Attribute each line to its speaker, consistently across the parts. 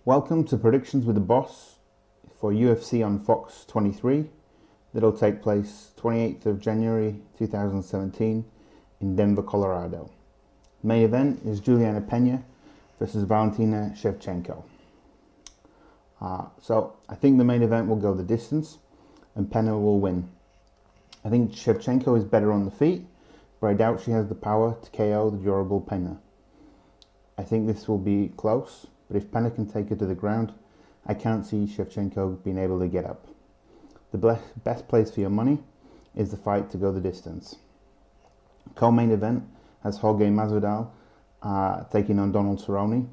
Speaker 1: Welcome to Predictions with the Boss for UFC on Fox 23. That'll take place 28th of January 2017 in Denver, Colorado. Main event is Juliana Pena versus Valentina Shevchenko. So I think the main event will go the distance and Pena will win. I think Shevchenko is better on the feet, but I doubt she has the power to KO the durable Pena. I think this will be close, but if Pena can take her to the ground, I can't see Shevchenko being able to get up. The best place for your money is the fight to go the distance. Co-main event has Jorge Masvidal taking on Donald Cerrone.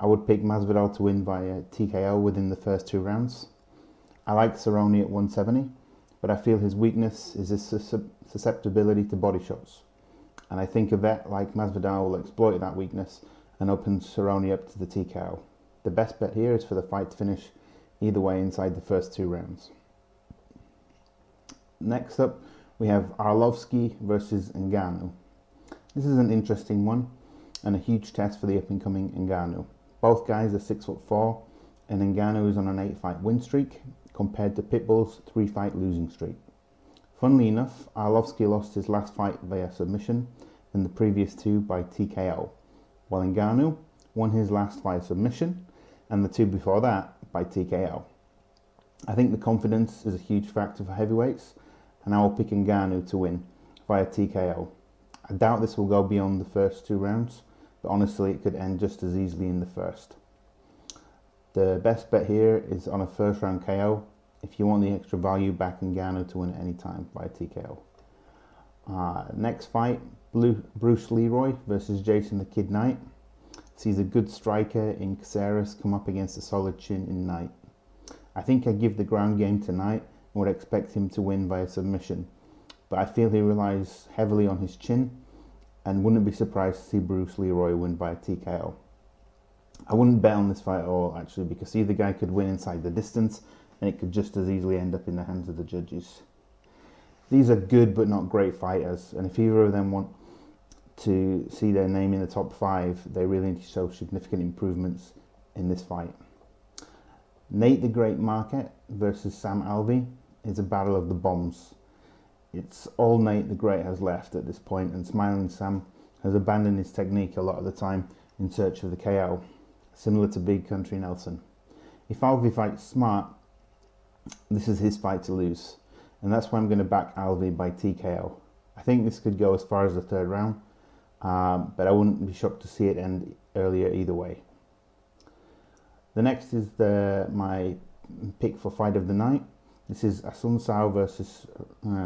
Speaker 1: I would pick Masvidal to win via TKO within the first 2 rounds. I like Cerrone at 170, but I feel his weakness is his susceptibility to body shots. And I think a vet like Masvidal will exploit that weakness and open Cerrone up to the TKO. The best bet here is for the fight to finish either way inside the first 2 rounds. Next up, we have Arlovski versus Ngannou. This is an interesting one and a huge test for the up-and-coming Ngannou. Both guys are 6'4", and Ngannou is on an 8-fight win streak compared to Pitbull's 3-fight losing streak. Funnily enough, Arlovski lost his last fight via submission and the previous 2 by TKO, while Ngannou won his last via submission and the 2 before that by TKO. I think the confidence is a huge factor for heavyweights, and I will pick Ngannou to win via TKO. I doubt this will go beyond the first 2 rounds, but honestly it could end just as easily in the first. The best bet here is on a first round KO if you want the extra value, back Ngannou to win at any time via TKO. Next fight, Bruce Leroy versus Jason the Kid Knight. Sees a good striker in Caceres come up against a solid chin in Knight. I think I give the ground game to Knight and would expect him to win via submission, but I feel he relies heavily on his chin and wouldn't be surprised to see Bruce Leroy win via TKO. I wouldn't bet on this fight at all actually, because either guy could win inside the distance and it could just as easily end up in the hands of the judges. These are good but not great fighters, and if either of them want to see their name in the top 5, they really need to show significant improvements in this fight. Nate the Great Marquette versus Sam Alvey is a battle of the bombs. It's all Nate the Great has left at this point, and Smiling Sam has abandoned his technique a lot of the time in search of the KO, similar to Big Country Nelson. If Alvey fights smart, this is his fight to lose, and that's why I'm going to back Alvey by TKO. I think this could go as far as the 3rd round, but I wouldn't be shocked to see it end earlier either way. The next is my pick for fight of the night. This is Assunção versus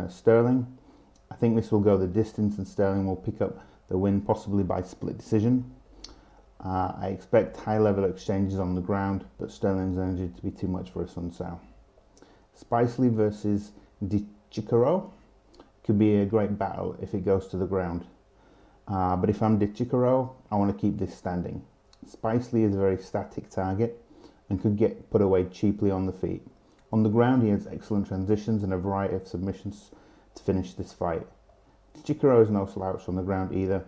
Speaker 1: Sterling. I think this will go the distance and Sterling will pick up the win, possibly by split decision. I expect high-level exchanges on the ground, but Sterling's energy to be too much for Assunção. Spicely versus DiCicaro could be a great battle if it goes to the ground. But if I'm DiCicaro, I want to keep this standing. Spicely is a very static target and could get put away cheaply on the feet. On the ground, he has excellent transitions and a variety of submissions to finish this fight. DiCicaro is no slouch on the ground either,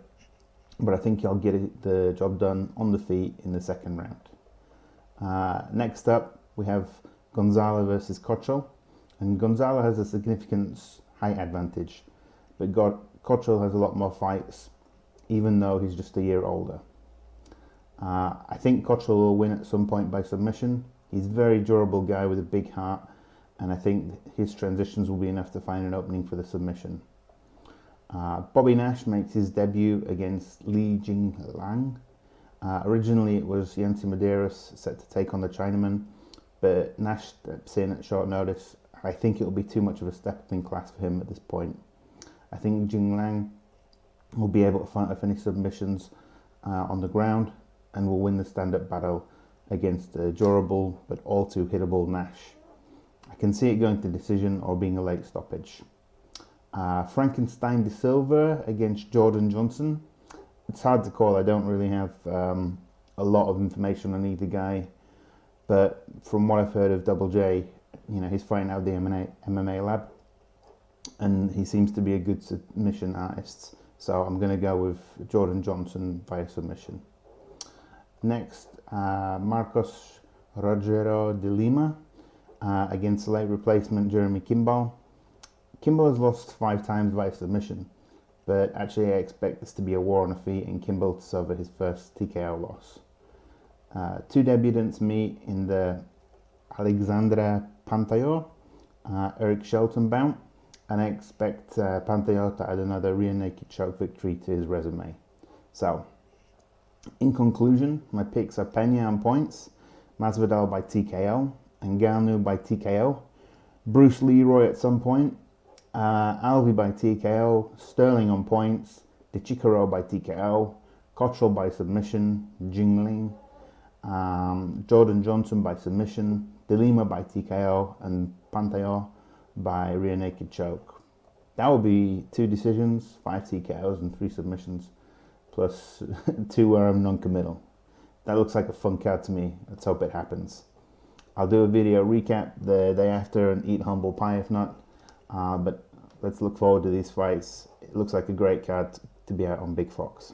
Speaker 1: but I think he'll get the job done on the feet in the 2nd round. Next up, we have Gonzalez versus Cottrell, and Gonzalez has a significant height advantage, but Cottrell has a lot more fights, even though he's just a year older. I think Cottrell will win at some point by submission. He's a very durable guy with a big heart, and I think his transitions will be enough to find an opening for the submission. Bobby Nash makes his debut against Li Jingliang. Originally it was Yancy Medeiros set to take on the Chinaman, but Nash steps in at short notice. I think it will be too much of a step up in class for him at this point. I think Jingliang will be able to finish submissions on the ground and will win the stand-up battle against a durable but all too hittable Nash. I can see it going to decision or being a late stoppage. Frankenstein de Silva against Jordan Johnson. It's hard to call. I don't really have a lot of information on either guy, but from what I've heard of Double J, he's fighting out the MMA lab, and he seems to be a good submission artist. So I'm going to go with Jordan Johnson via submission. Next, Marcos Rogero de Lima against late replacement Jeremy Kimball. Kimball has lost 5 times via submission, but actually I expect this to be a war on a feet and Kimball to suffer his first TKO loss. 2 debutants meet in the Alexandre Pantayo, Eric Shelton bout, and I expect Pantayo to add another rear naked choke victory to his resume. So, in conclusion, my picks are Pena on points, Masvidal by TKO, Ngannou by TKO, Bruce Leroy at some point, Alvey by TKO, Sterling on points, DeCicaro by TKO, Cottrell by submission, Jingling, Jordan Johnson by submission, De Lima by TKO, and Pantayo by rear naked choke. That will be 2 decisions, 5 TKOs, and 3 submissions, plus 2 where I'm non-committal. That looks like a fun card to me. Let's hope it happens. I'll do a video recap the day after and eat humble pie if not. But let's look forward to these fights. It looks like a great card to be out on Big Fox.